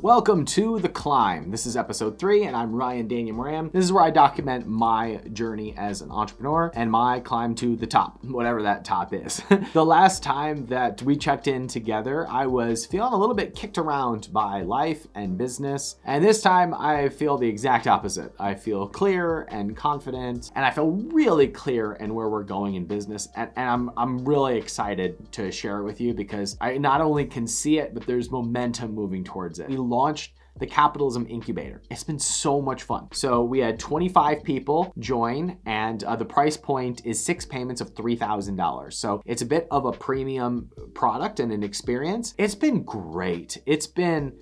Welcome to The Climb. This is episode 3 and I'm Ryan Daniel Moran. This is where I document my journey as an entrepreneur and my climb to the top, whatever that top is. The last time that we checked in together, I was feeling a little bit kicked around by life and business. And this time I feel the exact opposite. I feel clear and confident, and I feel really clear in where we're going in business. And I'm really excited to share it with you because I not only can see it, but there's momentum moving towards it. We launched the Capitalism Incubator. It's been so much fun. So we had 25 people join, and the price point is 6 payments of $3,000. So it's a bit of a premium product and an experience. It's been great. It's been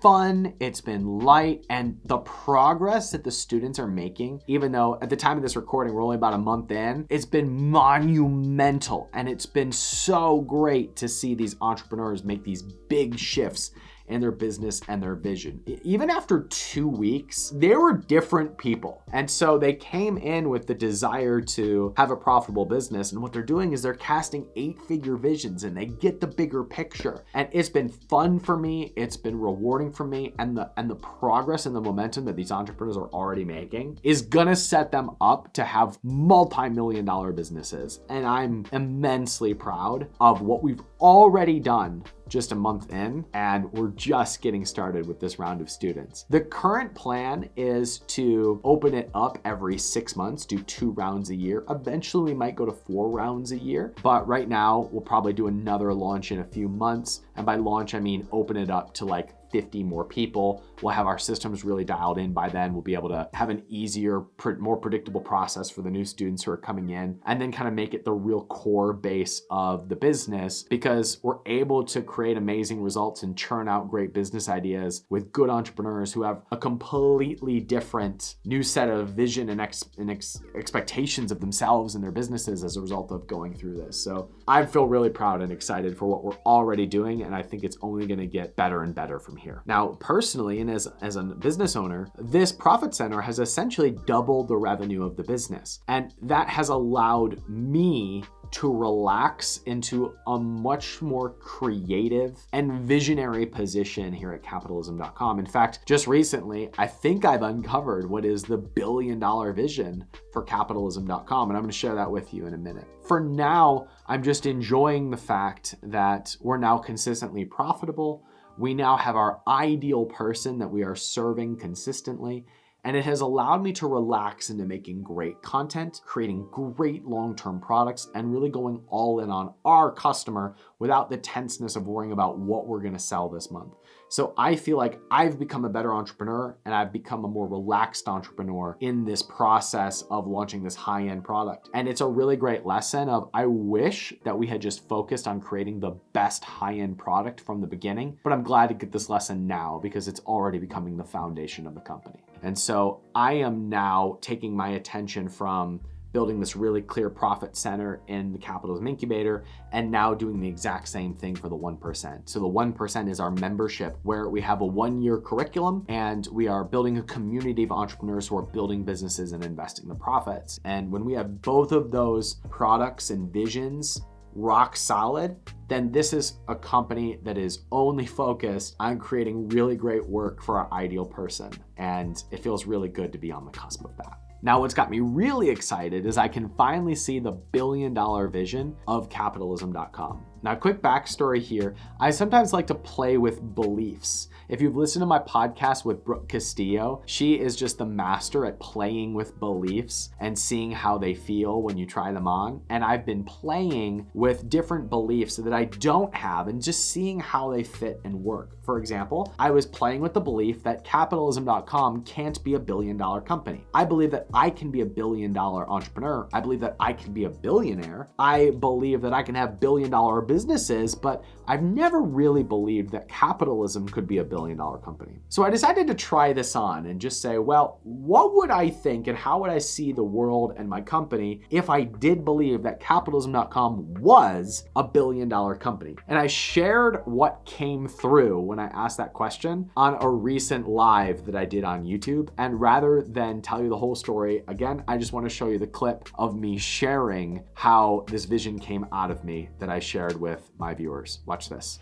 fun, it's been light, and the progress that the students are making, even though at the time of this recording, we're only about a month in, it's been monumental. And it's been so great to see these entrepreneurs make these big shifts in their business and their vision. Even after 2 weeks, they were different people. And so they came in with the desire to have a profitable business. And what they're doing is they're casting 8-figure visions and they get the bigger picture. And it's been fun for me. It's been rewarding for me. And the progress and the momentum that these entrepreneurs are already making is gonna set them up to have multi-million-dollar businesses. And I'm immensely proud of what we've already done just a month in, and we're just getting started with this round of students. The current plan is to open it up every 6 months, do 2 rounds a year. Eventually we might go to 4 rounds a year, but right now we'll probably do another launch in a few months. And by launch, I mean open it up to like 50 more people. We'll have our systems really dialed in by then. We'll be able to have an easier, more predictable process for the new students who are coming in, and then kind of make it the real core base of the business, because we're able to create amazing results and churn out great business ideas with good entrepreneurs who have a completely different new set of vision and expectations of themselves and their businesses as a result of going through this. So I feel really proud and excited for what we're already doing, and I think it's only going to get better and better from here. Now, personally, and as a business owner, this profit center has essentially doubled the revenue of the business. And that has allowed me to relax into a much more creative and visionary position here at capitalism.com. In fact, just recently, I think I've uncovered what is the billion-dollar vision for capitalism.com, and I'm going to share that with you in a minute. For now, I'm just enjoying the fact that we're now consistently profitable. We now have our ideal person that we are serving consistently, and it has allowed me to relax into making great content, creating great long-term products, and really going all in on our customer without the tenseness of worrying about what we're going to sell this month. So I feel like I've become a better entrepreneur, and I've become a more relaxed entrepreneur in this process of launching this high-end product. And it's a really great lesson of, I wish that we had just focused on creating the best high-end product from the beginning, but I'm glad to get this lesson now because it's already becoming the foundation of the company. And so I am now taking my attention from building this really clear profit center in the Capitalism Incubator, and now doing the exact same thing for the 1%. So the 1% is our membership, where we have a 1-year curriculum, and we are building a community of entrepreneurs who are building businesses and investing the profits. And when we have both of those products and visions rock solid, then this is a company that is only focused on creating really great work for our ideal person. And it feels really good to be on the cusp of that. Now, what's got me really excited is I can finally see the billion-dollar vision of capitalism.com. Now, quick backstory here. I sometimes like to play with beliefs. If you've listened to my podcast with Brooke Castillo, she is just the master at playing with beliefs and seeing how they feel when you try them on. And I've been playing with different beliefs that I don't have and just seeing how they fit and work. For example, I was playing with the belief that capitalism.com can't be a billion-dollar company. I believe that I can be a billion-dollar entrepreneur. I believe that I can be a billionaire. I believe that I can have billion-dollar businesses, but I've never really believed that capitalism could be a billion-dollar company. So I decided to try this on and just say, well, what would I think and how would I see the world and my company if I did believe that capitalism.com was a billion-dollar company? And I shared what came through when I asked that question on a recent live that I did on YouTube. And rather than tell you the whole story again, I just want to show you the clip of me sharing how this vision came out of me that I shared with my viewers. Watch this.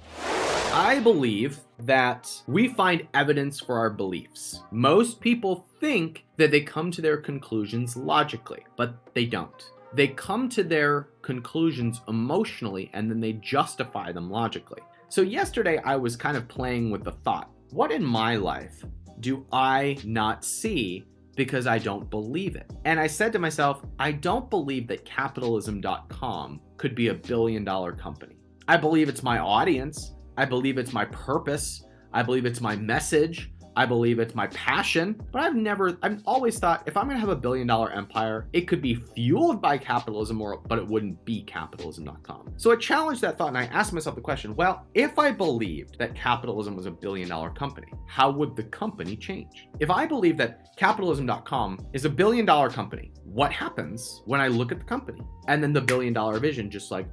I believe that we find evidence for our beliefs. Most people think that they come to their conclusions logically, but they don't. They come to their conclusions emotionally and then they justify them logically. So yesterday I was kind of playing with the thought, what in my life do I not see because I don't believe it? And I said to myself, I don't believe that capitalism.com could be $1 billion company. I believe it's my audience. I believe it's my purpose. I believe it's my message. I believe it's my passion, but I've always thought if I'm going to have $1 billion empire, it could be fueled by capitalism, but it wouldn't be capitalism.com. So I challenged that thought and I asked myself the question, well, if I believed that capitalism was $1 billion company, how would the company change? If I believe that capitalism.com is $1 billion company, what happens when I look at the company? And then the $1 billion vision just like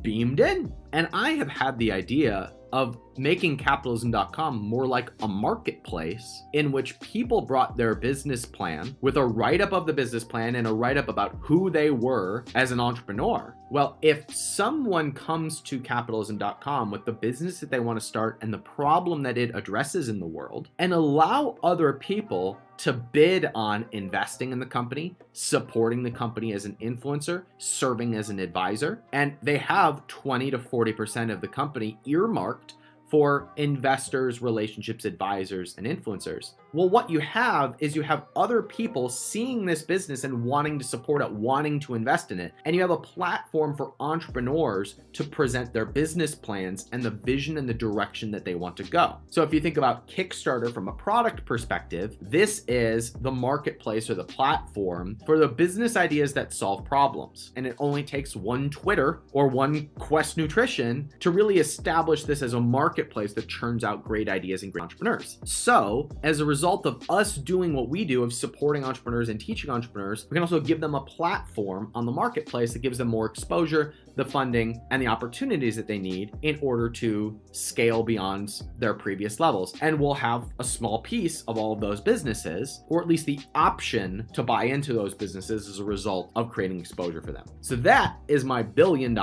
beamed in. And I have had the idea of making capitalism.com more like a marketplace in which people brought their business plan with a write-up of the business plan and a write-up about who they were as an entrepreneur. Well, if someone comes to capitalism.com with the business that they want to start and the problem that it addresses in the world, and allow other people to bid on investing in the company, supporting the company as an influencer, serving as an advisor, and they have 20 to 40% of the company earmarked for investors, relationships, advisors, and influencers. Well, what you have is you have other people seeing this business and wanting to support it, wanting to invest in it. And you have a platform for entrepreneurs to present their business plans and the vision and the direction that they want to go. So if you think about Kickstarter from a product perspective, this is the marketplace or the platform for the business ideas that solve problems. And it only takes one Twitter or one Quest Nutrition to really establish this as a marketplace that churns out great ideas and great entrepreneurs. So as a result of us doing what we do of supporting entrepreneurs and teaching entrepreneurs, we can also give them a platform on the marketplace that gives them more exposure, the funding, and the opportunities that they need in order to scale beyond their previous levels. And we'll have a small piece of all of those businesses, or at least the option to buy into those businesses as a result of creating exposure for them. So that is my $1 billion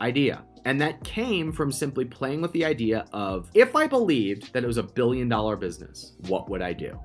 idea. And that came from simply playing with the idea of, if I believed that it was $1 billion business, what would I do?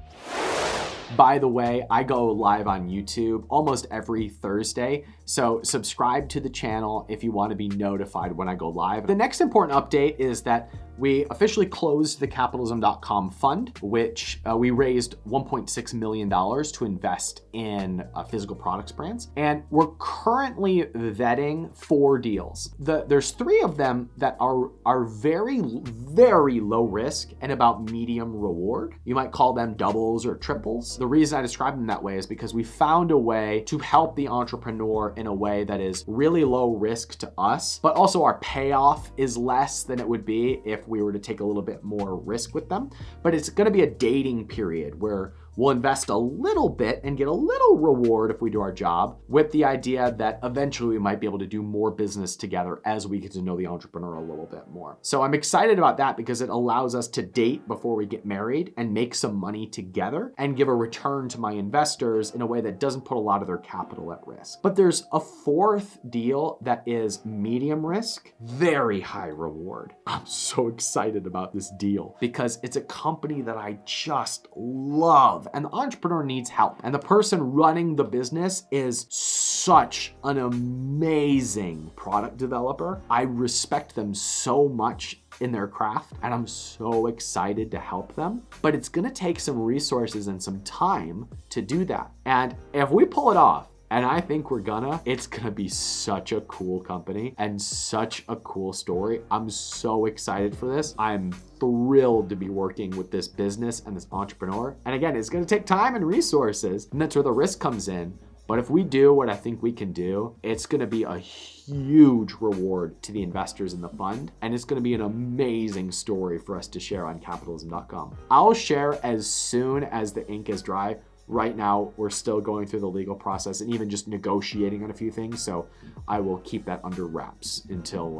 By the way, I go live on YouTube almost every Thursday, so subscribe to the channel if you want to be notified when I go live. The next important update is that we officially closed the capitalism.com fund, which we raised $1.6 million to invest in physical products brands. And we're currently vetting 4 deals. There's 3 of them that are very, very low risk and about medium reward. You might call them doubles or triples. The reason I describe them that way is because we found a way to help the entrepreneur in a way that is really low risk to us, but also our payoff is less than it would be if we were to take a little bit more risk with them. But it's going to be a dating period where we'll invest a little bit and get a little reward if we do our job, with the idea that eventually we might be able to do more business together as we get to know the entrepreneur a little bit more. So I'm excited about that because it allows us to date before we get married and make some money together and give a return to my investors in a way that doesn't put a lot of their capital at risk. But there's a 4th deal that is medium risk, very high reward. I'm so excited about this deal because it's a company that I just love. And the entrepreneur needs help. And the person running the business is such an amazing product developer. I respect them so much in their craft, and I'm so excited to help them. But it's gonna take some resources and some time to do that. And if we pull it off, and I think it's gonna be such a cool company and such a cool story. I'm so excited for this. I'm thrilled to be working with this business and this entrepreneur. And again, it's gonna take time and resources, and that's where the risk comes in. But if we do what I think we can do, it's gonna be a huge reward to the investors in the fund, and it's gonna be an amazing story for us to share on capitalism.com. I'll share as soon as the ink is dry. Right now, we're still going through the legal process and even just negotiating on a few things, so I will keep that under wraps until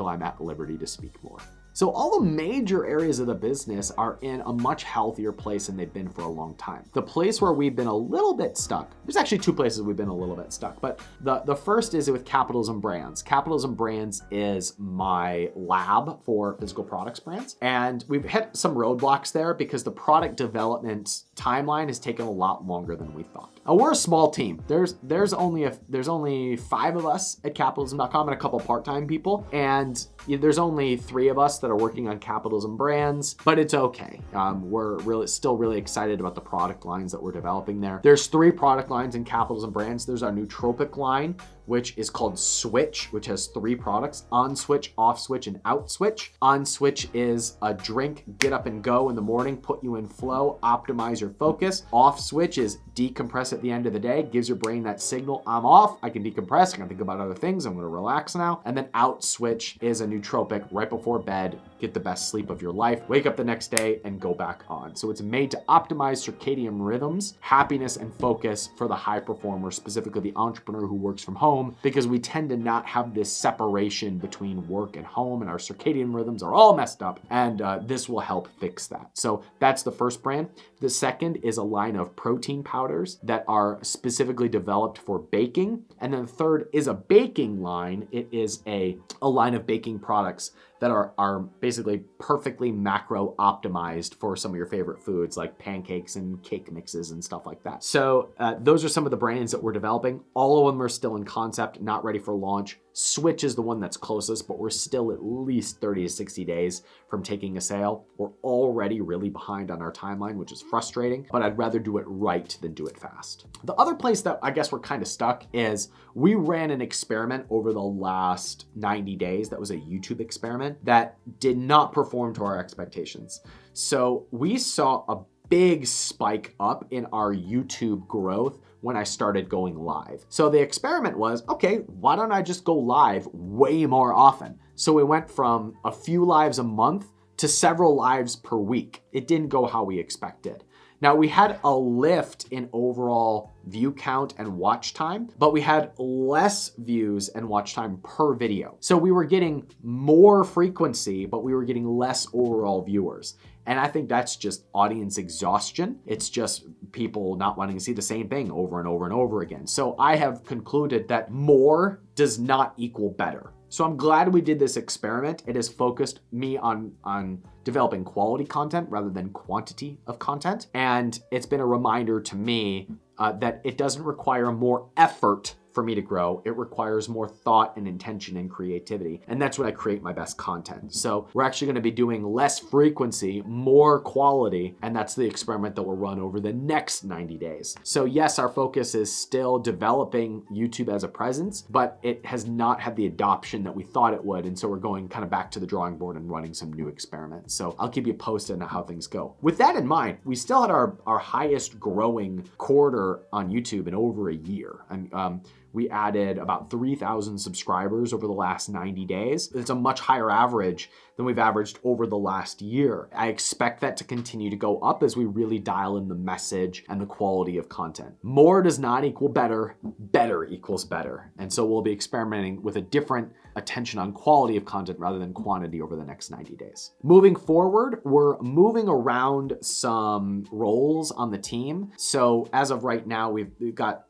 I'm at liberty to speak more. So all the major areas of the business are in a much healthier place than they've been for a long time. The place where we've been a little bit stuck, there's actually two places we've been a little bit stuck, but the first is with Capitalism Brands. Capitalism Brands is my lab for physical products brands. And we've hit some roadblocks there because the product development timeline has taken a lot longer than we thought. Now, we're a small team. There's only 5 of us at capitalism.com and a couple part-time people. And there's only 3 of us that are working on Capitalism Brands, but it's okay. We're still really excited about the product lines that we're developing there. There's 3 product lines in Capitalism Brands. There's our nootropic line, which is called Switch, which has 3 products: On Switch, Off Switch, and Out Switch. On Switch is a drink, get up and go in the morning, put you in flow, optimize your focus. Off Switch is decompress at the end of the day, gives your brain that signal, I'm off, I can decompress, I can think about other things, I'm gonna relax now. And then Out Switch is a nootropic right before bed, get the best sleep of your life, wake up the next day and go back on. So it's made to optimize circadian rhythms, happiness, and focus for the high performer, specifically the entrepreneur who works from home, because we tend to not have this separation between work and home, and our circadian rhythms are all messed up, and this will help fix that. So that's the first brand. The second is a line of protein powders that are specifically developed for baking. And then the third is a baking line. It is a line of baking products that are basically perfectly macro optimized for some of your favorite foods like pancakes and cake mixes and stuff like that. So those are some of the brands that we're developing. All of them are still in concept, not ready for launch. Switch is the one that's closest, but we're still at least 30 to 60 days from taking a sale. We're already really behind on our timeline, which is frustrating, but I'd rather do it right than do it fast. The other place that I guess we're kind of stuck is we ran an experiment over the last 90 days. That was a YouTube experiment that did not perform to our expectations. So we saw a big spike up in our YouTube growth when I started going live. So the experiment was, okay, why don't I just go live way more often? So we went from a few lives a month to several lives per week. It didn't go how we expected. Now, we had a lift in overall view count and watch time, but we had less views and watch time per video. So we were getting more frequency, but we were getting less overall viewers. And I think that's just audience exhaustion. It's just people not wanting to see the same thing over and over and over again. So I have concluded that more does not equal better. So I'm glad we did this experiment. It has focused me on developing quality content rather than quantity of content. And it's been a reminder to me that it doesn't require more effort for me to grow. It requires more thought and intention and creativity. And that's when I create my best content. So we're actually gonna be doing less frequency, more quality, and that's the experiment that will run over the next 90 days. So yes, our focus is still developing YouTube as a presence, but it has not had the adoption that we thought it would. And so we're going kind of back to the drawing board and running some new experiments. So I'll keep you posted on how things go. With that in mind, we still had our highest growing quarter on YouTube in over a year. And we added about 3,000 subscribers over the last 90 days. It's a much higher average than we've averaged over the last year. I expect that to continue to go up as we really dial in the message and the quality of content. More does not equal better, better equals better. And so we'll be experimenting with a different attention on quality of content rather than quantity over the next 90 days. Moving forward, we're moving around some roles on the team. So as of right now, we've got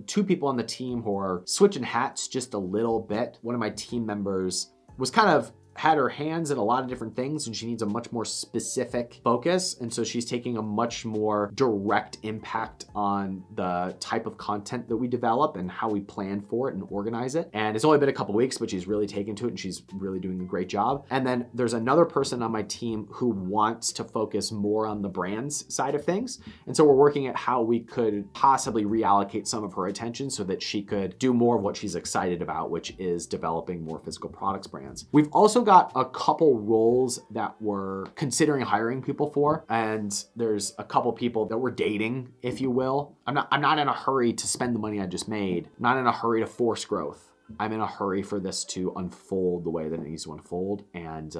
2 people on the team who are switching hats just a little bit. One of my team members was kind of had her hands in a lot of different things and she needs a much more specific focus. And so she's taking a much more direct impact on the type of content that we develop and how we plan for it and organize it. And it's only been a couple weeks, but she's really taken to it and she's really doing a great job. And then there's another person on my team who wants to focus more on the brands side of things. And so we're working at how we could possibly reallocate some of her attention so that she could do more of what she's excited about, which is developing more physical products brands. We've also got a couple roles that we're considering hiring people for, and there's a couple people that we're dating, if you will. I'm not in a hurry to spend the money I just made. I'm not in a hurry to force growth. I'm in a hurry for this to unfold the way that it needs to unfold, and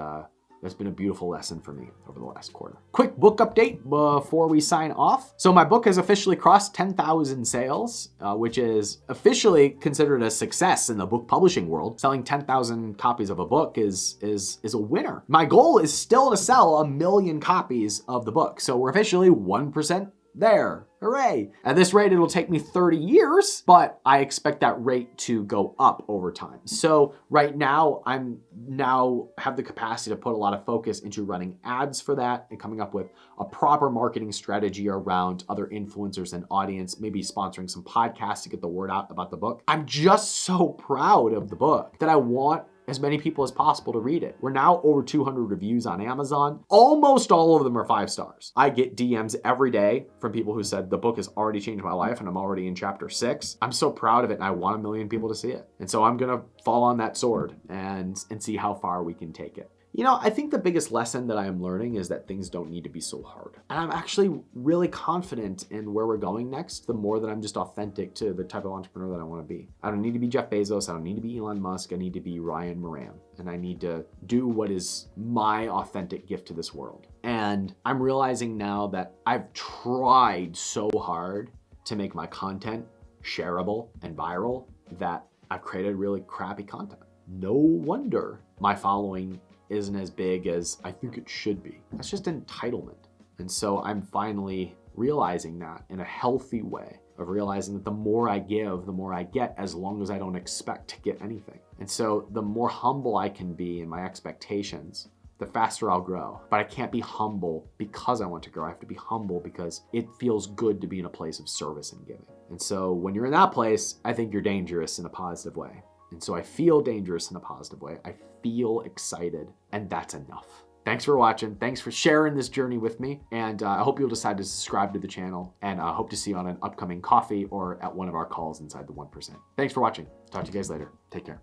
That's been a beautiful lesson for me over the last quarter. Quick book update before we sign off. So my book has officially crossed 10,000 sales, which is officially considered a success in the book publishing world. Selling 10,000 copies of a book is a winner. My goal is still to sell 1 million copies of the book. So we're officially 1% there. Hooray. At this rate, it'll take me 30 years, but I expect that rate to go up over time. So right now, I'm have the capacity to put a lot of focus into running ads for that and coming up with a proper marketing strategy around other influencers and audience, maybe sponsoring some podcasts to get the word out about the book. I'm just so proud of the book that I want as many people as possible to read it. We're now over 200 reviews on Amazon. Almost all of them are 5 stars. I get DMs every day from people who said the book has already changed my life and I'm already in chapter 6. I'm so proud of it and I want 1 million people to see it. And so I'm gonna fall on that sword and see how far we can take it. You know, I think the biggest lesson that I am learning is that things don't need to be so hard. And I'm actually really confident in where we're going next, the more that I'm just authentic to the type of entrepreneur that I want to be. I don't need to be Jeff Bezos. I don't need to be Elon Musk. I need to be Ryan Moran. And I need to do what is my authentic gift to this world. And I'm realizing now that I've tried so hard to make my content shareable and viral that I've created really crappy content. No wonder my following isn't as big as I think it should be. That's just entitlement. And so I'm finally realizing that in a healthy way of realizing that the more I give, the more I get, as long as I don't expect to get anything. And so the more humble I can be in my expectations, the faster I'll grow. But I can't be humble because I want to grow. I have to be humble because it feels good to be in a place of service and giving. And so when you're in that place, I think you're dangerous in a positive way. And so I feel dangerous in a positive way. I feel excited, and that's enough. Thanks for watching. Thanks for sharing this journey with me. And I hope you'll decide to subscribe to the channel. And I hope to see you on an upcoming coffee or at one of our calls inside the 1%. Thanks for watching. Talk to you guys later. Take care.